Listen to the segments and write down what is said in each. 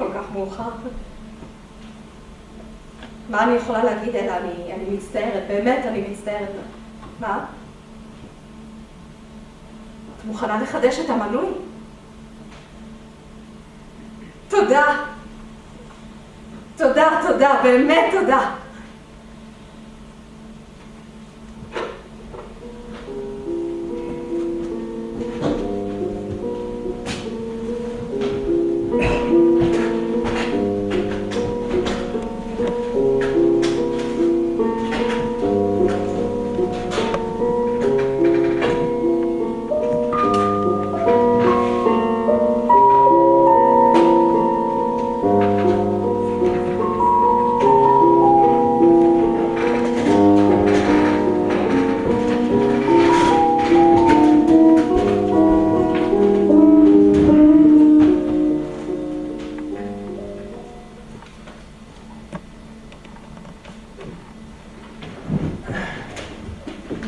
כל כך מאוחר. מה אני יכולה להגיד אלא אני מצטערת, באמת אני מצטערת. מה? את מוכנה לחדש את המנוי? תודה. תודה, תודה, באמת תודה.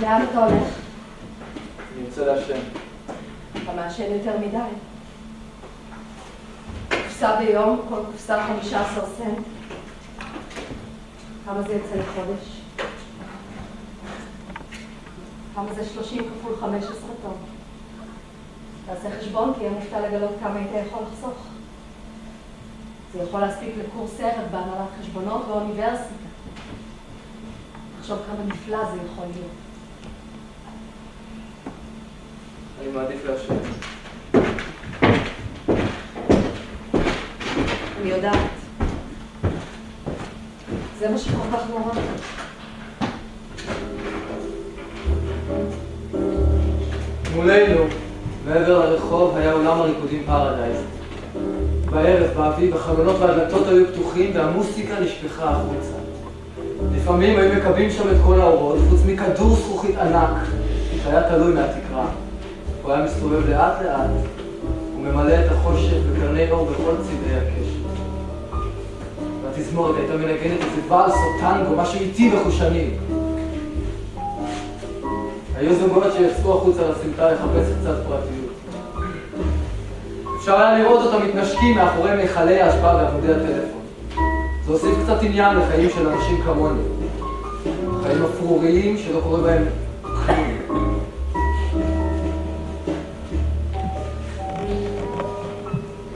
לאן אתה הולך? אני רוצה לעשן. אתה מעשן יותר מדי. קופסה ביום, כל קופסה 15 סנט. כמה זה יוצא לחודש? כמה זה 30 כפול 15 טוב? תעשה חשבון כי אני מופתע לגלות כמה היית יכול לחסוך. זה יכול להספיק לקורס ערב בהנהלת חשבונות באוניברסיטה. תחשוב כמה נפלא זה יכול להיות. אני מעדיף לעשן. אני יודעת. זה מה שכל כך נורא. מולנו, מעבר לרחוב, היה אולם הריקודים פרדייז. בערב, באביב, החלונות והדלתות היו פתוחים והמוסיקה נשפכה החוצה. לפעמים היו מקבלים שם את כל האורות, חוץ מכדור זכוכית ענק, שהיה תלוי מהתקרה. הוא היה מסתובב לאט לאט, וממלא את החושך בקרני אור בכל צבעי הקשת. והתזמורת הייתה מנגנת איזה ואלס או טנגו, משהו איטי וחושני. היו זוגות שיצאו החוצה לסמטה לחפש קצת פרטיות. אפשר היה לראות אותם מתנשקים מאחורי מיכלי ההשפעה ועמודי הטלפון. זה הוסיף קצת עניין לחיים של אנשים כמוני. חיים אפרוריים שלא קורה בהם כלום.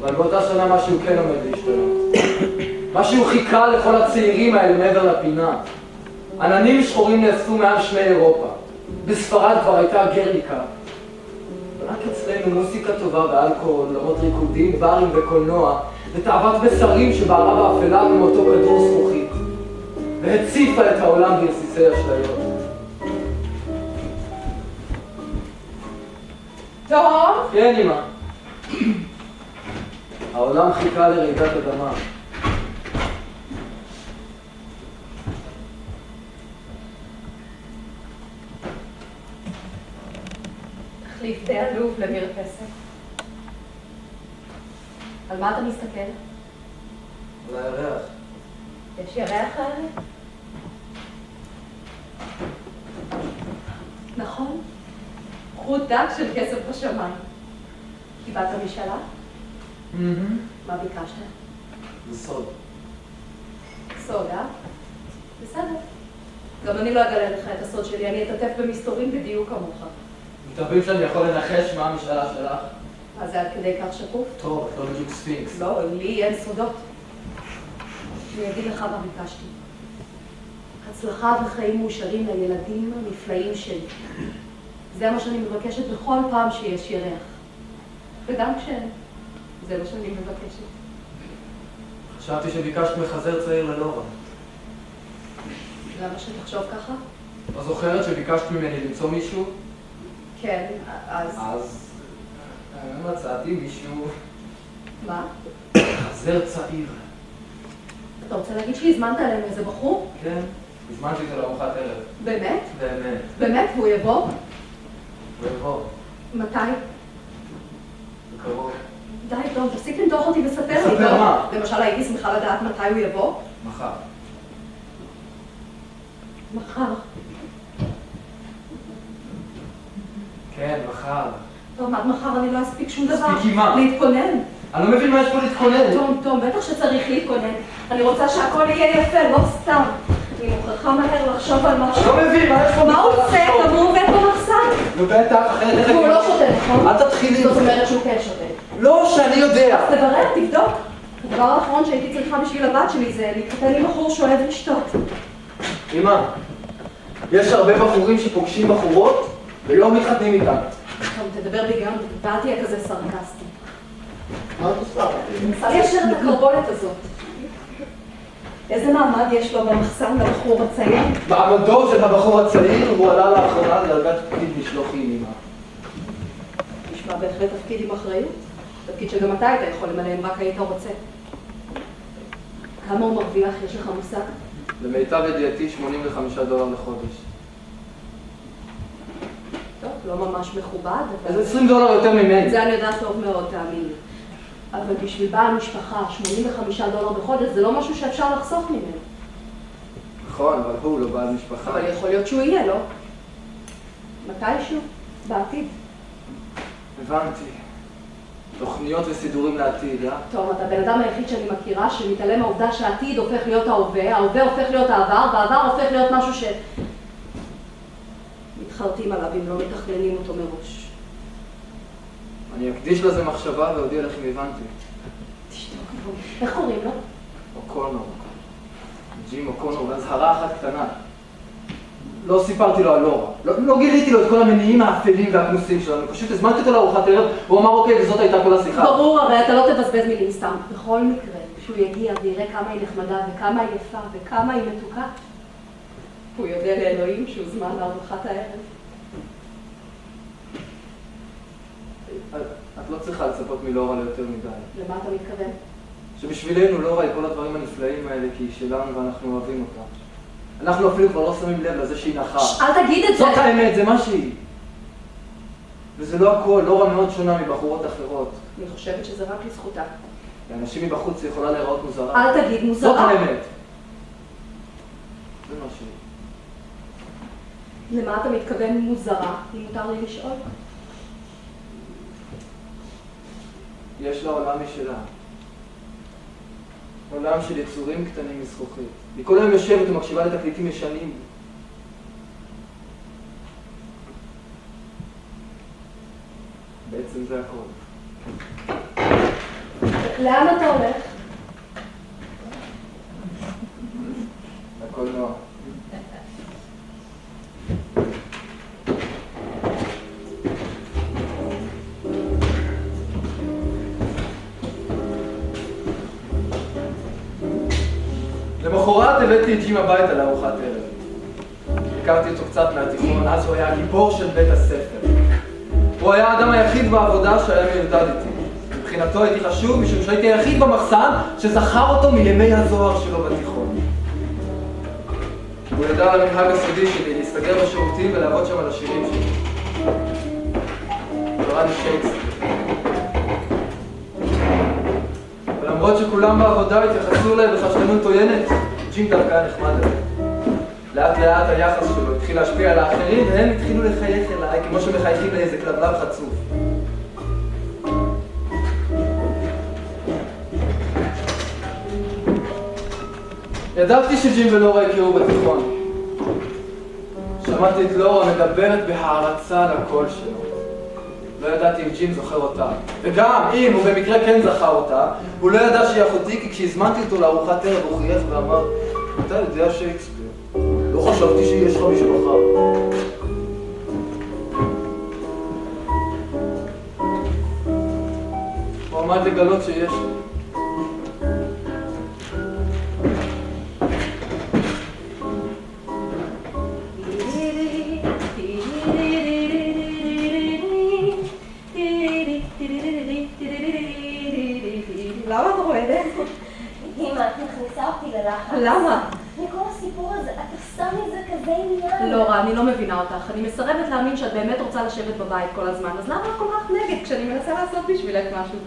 אבל באותה שנה משהו כן עומד להשתנות. משהו חיכה לכל הצעירים האלה מעבר לפינה. עננים שחורים נאספו מעל שמי אירופה. בספרד כבר הייתה גרניקה. רק אצלנו מוזיקה טובה ואלכוהול, למות ריקודים, ברים וקולנוע, ותאוות בשרים שבערה באפלה כמו אותו כדור זכוכית, והציפה את העולם ברסיסי אשליות. טוב? כן, אמא. העולם חיכה לרעידת אדמה. תחליף די עלוב למרפסת. על מה אתה מסתכל? על הירח. יש ירח האלה? נכון. חוט דק של כסף בשמיים. קיבלת משאלה? מה ביקשת? זה סוד. סוד, אה? בסדר. גם אני לא אגלה לך את הסוד שלי, אני אתעטף במסתורים בדיוק כמוך. מתרבים שאני יכול לנחש מה המשאלה שלך? מה זה עד כדי כך שקוף? טוב, את לא בדיוק ספינקס. לא, לי אין סודות. אני אגיד לך מה ביקשתי. הצלחה וחיים מאושרים לילדים הנפלאים שלי. זה מה שאני מבקשת בכל פעם שיש ירח. וגם כשאין. זה מה שאני מבקשת. חשבתי שביקשת מחזר צעיר לנורה. למה שתחשוב ככה? לא זוכרת שביקשת ממני למצוא מישהו? כן, אז... אז... מצאתי מישהו... מה? חזר צעיר. אתה רוצה להגיד שהזמנת עליהם איזה בחור? כן, הזמנתי אותו לארוחת ערב. באמת? באמת. באמת? והוא יבוא? הוא יבוא. מתי? בקרוב. די, טוב, תפסיק למתוח אותי וספר לי. לספר מה? למשל, הייתי שמחה לדעת מתי הוא יבוא. מחר. מחר. כן, מחר. טוב, עד מחר אני לא אספיק שום דבר. תספיקי מה? להתכונן. אני לא מבין מה יש פה להתכונן. תום, בטח שצריך להתכונן. אני רוצה שהכל יהיה יפה, לא סתם. אני מוכרחה מהר לחשוב על משהו. אני לא מבין, מה יש פה? מה הוא עושה? גם הוא עובד במחסן. נו בטח, אחרת... הוא לא שותה, נכון? אל תתחילי. זאת אומרת שהוא כן שותה. לא, שאני יודע. אז תברר, תבדוק. הדבר האחרון שהייתי צריכה בשביל הבת שלי זה להתחתן עם בחור שאוהב לשתות. אמא, יש הרבה בחורים שפוגשים בחורות ולא מתחתנים איתן. טוב, תדבר בהיגיון, ואל תהיה כזה סרקסטי. מה את עושה? אני ישר את הקרבולת הזאת. איזה מעמד יש לו במחסן לבחור הצעיר? מעמדו של הבחור הצעיר הוא עלה לאחרונה לדרגת תפקיד משלוחים, אמא. נשמע בהחלט תפקיד עם אחריות. תפקיד שגם אתה היית יכול למלא אם רק היית רוצה. כמה הוא מרוויח? יש לך מושג? למיטב ידיעתי $85 לחודש. טוב, לא ממש מכובד, אבל... אז $20 יותר ממני. זה אני יודעת טוב מאוד, תאמין לי. אבל בשביל בעל משפחה, $85 בחודש זה לא משהו שאפשר לחסוך ממנו. נכון, אבל הוא לא בעל משפחה. אבל יכול להיות שהוא יהיה, לא? מתישהו? בעתיד. הבנתי. תוכניות וסידורים לעתיד, אה? טוב, אתה הבן אדם היחיד שאני מכירה שמתעלם מהעובדה שהעתיד הופך להיות ההווה, ההווה הופך להיות העבר, והעבר הופך להיות משהו מתחרטים עליו אם לא מתכננים אותו מראש. אני אקדיש לזה מחשבה ואודיע לך אם הבנתי. תשתוק, איך קוראים לו? אוקונור. ג'ים אוקונור, בהזהרה אחת קטנה. לא סיפרתי לו על לורה. לא גיליתי לו את כל המניעים האפלים והכנוסים שלנו. פשוט הזמנתי אותו לארוחת ערב, הוא אמר אוקיי, וזאת הייתה כל השיחה. ברור, הרי אתה לא תבזבז מילים סתם. בכל מקרה, כשהוא יגיע ויראה כמה היא נחמדה וכמה היא יפה וכמה היא מתוקה, הוא יודע לאלוהים שהוא זמן לארוחת הערב. את לא צריכה לצפות מלורה ליותר מדי. למה אתה מתכוון? שבשבילנו לורה היא כל הדברים הנפלאים האלה כי היא שלנו ואנחנו אוהבים אותה. אנחנו אפילו כבר לא שמים לב לזה שהיא נחה. אל תגיד את זה! זאת האמת, זה מה שהיא. וזה לא הכל, לורה מאוד שונה מבחורות אחרות. אני חושבת שזה רק לזכותה. לאנשים מבחוץ היא יכולה להיראות מוזרה. אל תגיד מוזרה. זאת האמת. זה מה שהיא. למה אתה מתכוון מוזרה, אם מותר לי לשאול? יש לה עולם משלה. עולם של יצורים קטנים מזכוכית. היא כל היום יושבת ומקשיבה לתקליטים ישנים. בעצם זה הכל. לאן אתה הולך? לקולנוע. למחרת הבאתי את ג'ים הביתה לארוחת ערב. הכרתי אותו קצת מהתיכון, אז הוא היה הגיבור של בית הספר. הוא היה האדם היחיד בעבודה שהיה מיודד איתי. מבחינתו הייתי חשוב משום שהייתי היחיד במחסן שזכר אותו מימי הזוהר שלו בתיכון. הוא ידע על המנהג הסודי שלי להסתגר בשירותים ולעבוד שם על השירים שלי. קרא לי שייקספיר. ולמרות שכולם בעבודה התייחסו אליי בחשדנות עוינת, ג'ים דווקא היה נחמד אליי. לאט לאט היחס שלו התחיל להשפיע על האחרים והם התחילו לחייך אליי כמו שמחייכים לאיזה כלבלב חצוף. ידעתי שג'ים ולורה הכירו בתיכון. שמעתי את לורה מדברת בהערצה על הקול שלו. לא ידעתי אם ג'ים זוכר אותה. וגם אם הוא במקרה כן זכר אותה, הוא לא ידע שהיא אחותי כי כשהזמנתי אותו לארוחת ערב הוא חייך ואמר, אתה יודע שייקספיר. לא חשבתי שיש לך משפחה. הוא עמד לגלות שיש לי. למה את רועדת? אמא, את מכניסה אותי ללחץ. למה? מכל הסיפור הזה, את עושה מזה כזה עניין. לורה, אני לא מבינה אותך. אני מסרבת להאמין שאת באמת רוצה לשבת בבית כל הזמן. אז למה את כל כך נגד כשאני מנסה לעשות בשבילך משהו?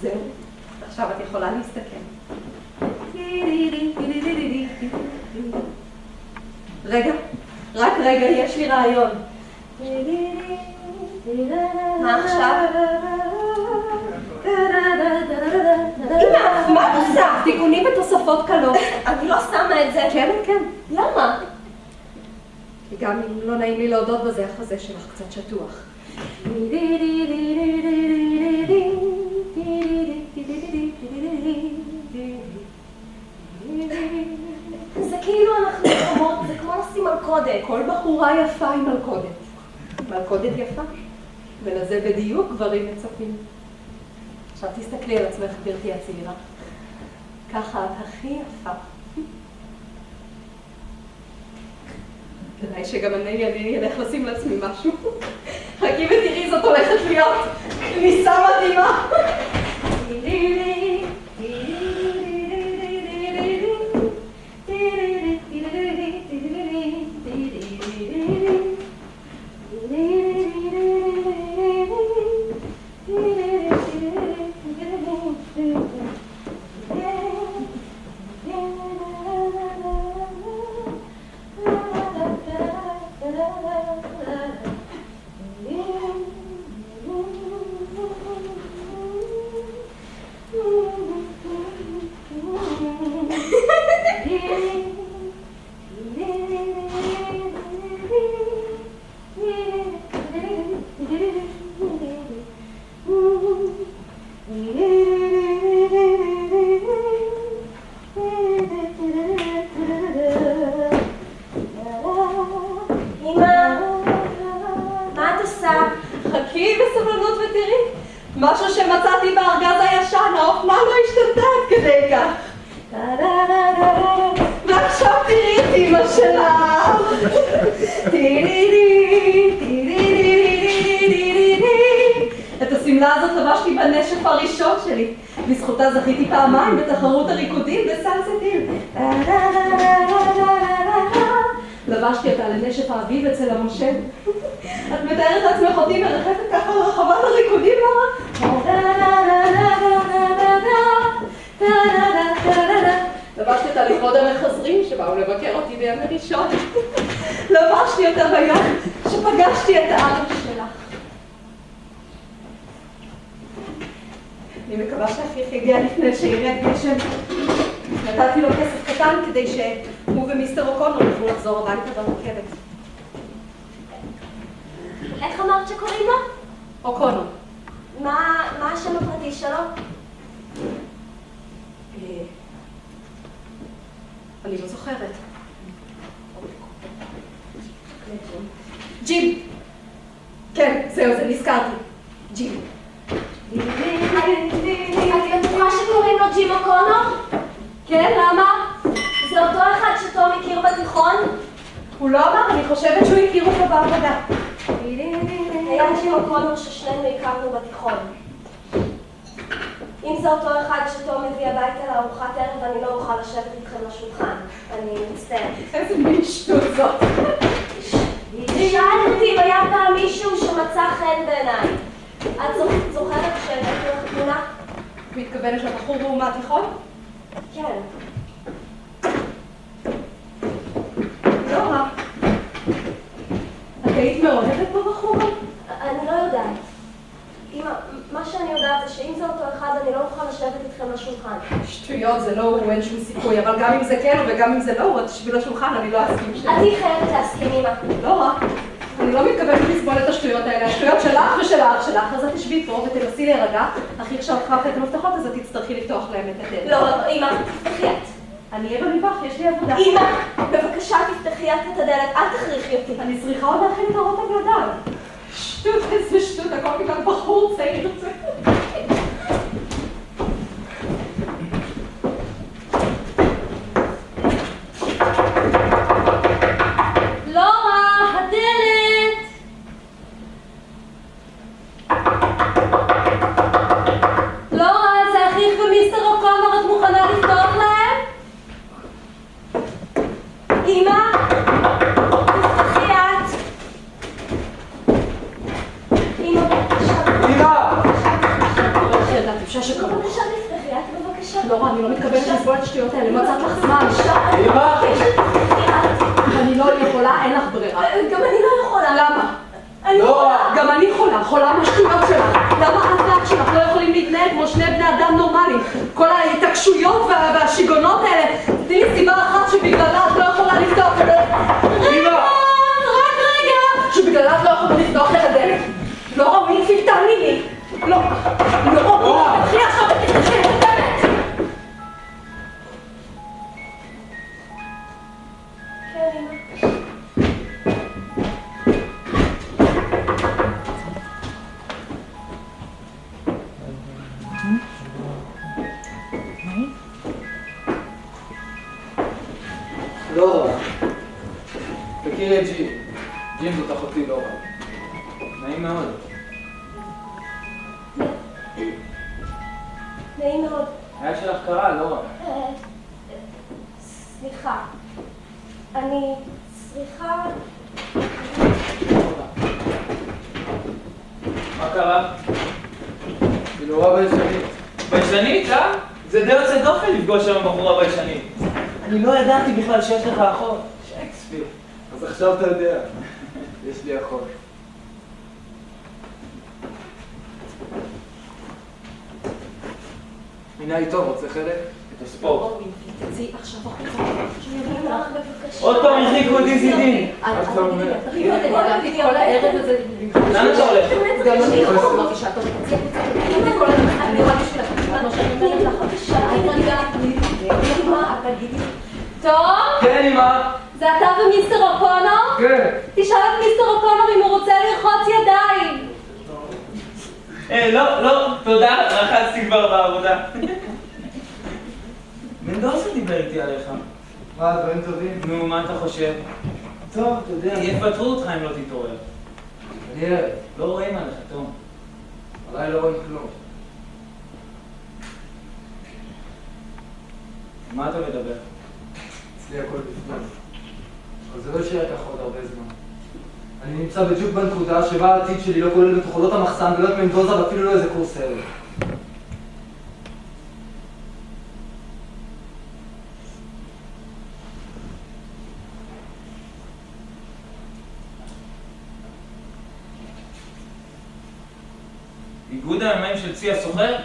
זהו, עכשיו את יכולה להסתכן. רגע, רק רגע, יש לי רעיון. מה עכשיו? אמא, מה את עושה? תיקונים ותוספות קלות. אני לא שמה את זה. כן, כן. למה? כי גם אם לא נעים לי להודות בזה, החזה שלך קצת שטוח. זה כאילו אנחנו חומות, זה כמו לשים מלכודת. כל בחורה יפה עם מלכודת. מלכודת יפה. ולזה בדיוק גברים מצפים. עכשיו תסתכלי על עצמך, גברתי הצעירה. ככה את הכי יפה. כדאי שגם אני אלך לשים לעצמי משהו. חכי ותראי, זאת הולכת להיות כניסה מדהימה. משהו שמצאתי בארגז הישן, האופנה לא השתנתה עד כדי כך. ועכשיו תראי את אמא שלך. את השמלה הזאת לבשתי בנשף הראשון שלי. בזכותה זכיתי פעמיים בתחרות הריקודים בסלסטיל. לבשתי אותה לנשף האביב אצל המושב. את מתארת לעצמך אותי מרחפת ככה לרחבת הריקודים, נורא? לבשתי אותה לכבוד המחזרים שבאו לבקר אותי בימי ראשון. לבשתי אותה ביום שפגשתי את האבא שלך. אני מקווה שאחיך יגיע לפני שירד גשם. נתתי לו כסף קטן כדי שהוא ומיסטר אוקונור יוכלו לחזור הביתה ברכבת. איך אמרת שקוראים לו? אוקונור. מה השם הפרטי שלו? אני לא זוכרת. ג'ים. כן, זהו, זה נזכרתי. ג'ים. את בטוחה שקוראים לו ג'ים אוקונור? כן, למה? זה אותו אחד שתום הכיר בתיכון? הוא לא אמר, אני חושבת שהוא הכיר אותו בעבודה. היה ג'ים אוקונור ששנינו הכרנו בתיכון. אם זה אותו אחד שתום מביא הביתה לארוחת ערב, אני לא אוכל לשבת איתכם לשולחן. אני מצטערת. איזה מין שטות זאת. שאלת אותי אם היה פעם מישהו שמצא חן בעיניי. את זוכרת שהייתי לך תמונה? את מתכוונת לבחור מהתיכון? כן. לא רע. את היית מאוהבת בבחור? אני לא יודעת. אמא, מה שאני יודעת זה שאם זה אותו אחד, אני לא אוכל לשבת איתכם לשולחן. שטויות, זה לא הוא, אין שום סיכוי, אבל גם אם זה כן וגם אם זה לא הוא, את תשבי לשולחן, אני לא אסכים שלך. אני חייבת להסכים, אמא. לא רע. אני לא מתכוונת לסבול את השטויות האלה, השטויות שלך ושל האח שלך, אז את תשבי פה ותנסי להירגע. אחי עכשיו קראת את המפתחות, אז את תצטרכי לפתוח להם את הדלת. לא, אמא, תפתחי את. אני אהיה במטבח, יש לי עבודה. אמא, בבקשה תפתחי את הדלת, אל תכריחי אותי. אני צריכה עוד להכין את הרוטב לדל. שטות, איזה שטות, הכל בגלל בחור צעיר. לורה, הדלת! לורה, זה אחיך ומיסטר אוקונור, את מוכנה לפתוח להם? אמא, תפתחי את. אמא, בבקשה. אפשר שקרוב. בבקשה תפתחי את, בבקשה. לורה, אני לא מתכוונת לסבול את השטויות האלה, מצאת לך זמן. אמא! אני לא יכולה, אין לך ברירה. גם אני לא יכולה. למה? אני לא! גם אני חולה, חולה מהשטויות תכירי את ג'ים. ג'ים זאת אחותי לורה. נעים מאוד. נעים מאוד. היה שלך קרה, לורה. סליחה. אני צריכה... מה קרה? היא נורא ביישנית. ביישנית, אה? זה די יוצא דופן לפגוש שם בחורה ביישנית. אני לא ידעתי בכלל שיש לך אחות. שייקספיר. אז עכשיו אתה יודע. יש לי אחות. הנה היא טוב, רוצה חלק? את הספורט. תצאי עכשיו החוצה. עוד פעם הרחיקו את דיזי דין. מה אתה אומר? ידעתי כל הערב הזה. לאן אתה הולך? גם אני אמרתי שאת עוד תצאי החוצה. כל הזמן, אני רואה בשביל מה שאני אומרת לך. תגידי. טוב? כן, אמא. זה אתה ומיסטר אוקונור? כן. תשאל את מיסטר אוקונור אם הוא רוצה לרחוץ ידיים. לא, תודה, רחצתי כבר בעבודה. מנדוסה דיבר איתי עליך. מה, דברים טובים? נו, מה אתה חושב? טוב, אתה יודע. יפטרו אותך אם לא תתעורר. אני ערב. לא רואים עליך, תום. עליי לא רואים כלום. מה אתה מדבר? אצלי הכל בפנים. אבל זה לא יישאר ככה עוד הרבה זמן. אני נמצא בדיוק בנקודה שבה העתיד שלי לא כולל בתוכו לא את המחסן ולא את מנדוזה ואפילו לא איזה קורס ערב. איגוד הימאים של צי הסוחר?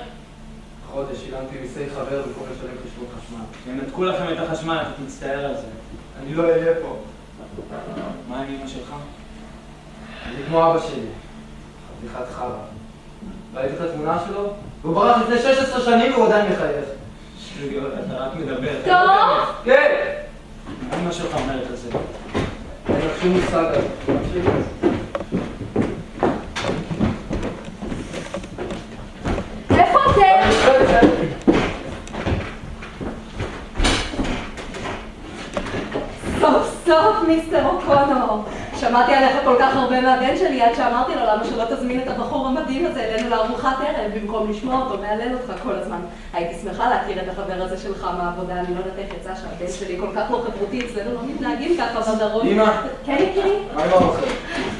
חודש שילמתי מיסי חבר במקום לשלם חשבון חשמל. ינתקו לכם את החשמל, אתה מצטער על זה. אני לא אהיה פה. מה עם אמא שלך? אני כמו אבא שלי. חתיכת חרא. ראית את התמונה שלו? והוא ברח לפני 16 שנים והוא עדיין מחייך. שטויות, אתה רק מדבר. טוב? כן! מה אמא שלך אומרת על זה? אין לך שום מושג על זה. איפה אתם? סוף סוף מיסטר אוקונור. שמעתי עליך כל כך הרבה מהבן שלי עד שאמרתי לו למה שלא תזמין את הבחור המדהים הזה אלינו לארוחת ערב במקום לשמוע אותו מהלל אותך כל הזמן. הייתי שמחה להכיר את החבר הזה שלך מהעבודה, אני לא יודעת איך יצא שהבן שלי כל כך לא חברותי, אצלנו לא מתנהגים ככה בדרום. אמא. כן יקירי? מה עם האוכל?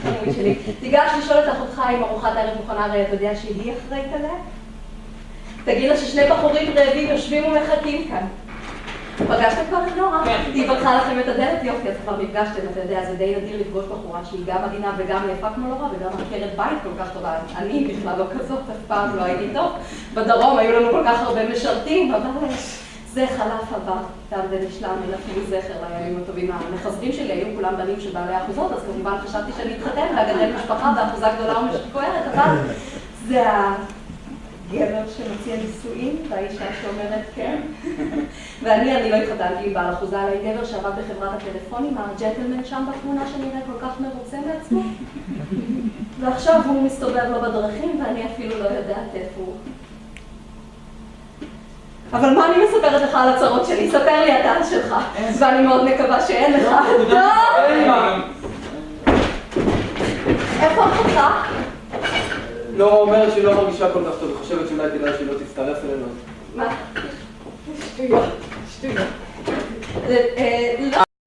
חמוד שלי. תיגש לשאול את אחותך אם ארוחת הערב מוכנה, הרי אתה יודע שהיא אחראית עליה? תגיד לה ששני בחורים רעבים יושבים ומחכים כאן. פגשתם כבר את נורה? כן. היא פתחה לכם את הדלת, יופי, אז כבר נפגשתם, אתה יודע, זה די נדיר לפגוש בחורה שהיא גם עדינה וגם יפה כמו נורה וגם עקרת בית כל כך טובה. אני בכלל לא כזאת, אף פעם לא הייתי טוב. בדרום היו לנו כל כך הרבה משרתים, אבל זה חלף עבר, תם ונשלם, אין אפילו זכר לימים הטובים. המחזרים שלי היו כולם בנים של בעלי אחוזות, אז כמובן חשבתי שאני אתחתן ואגדל משפחה באחוזה גדולה ומשפוארת, אבל זה גבר שמציע נישואים, והאישה שאומרת כן. ואני לא התחתנתי עם בעל אחוזה, אלא עם גבר שעבד בחברת הטלפונים, הג'נטלמן שם בתמונה שנראה כל כך מרוצה מעצמו. ועכשיו הוא מסתובב לו בדרכים, ואני אפילו לא יודעת איפה הוא. אבל מה אני מספרת לך על הצרות שלי? ספר לי אתה שלך, ואני מאוד מקווה שאין לך. טוב! איפה אחותך? לא אומרת שהיא לא מרגישה כל כך טוב, היא חושבת שאולי כדאי שהיא לא תצטרף אלינו. מה? שטויות, שטויות. לא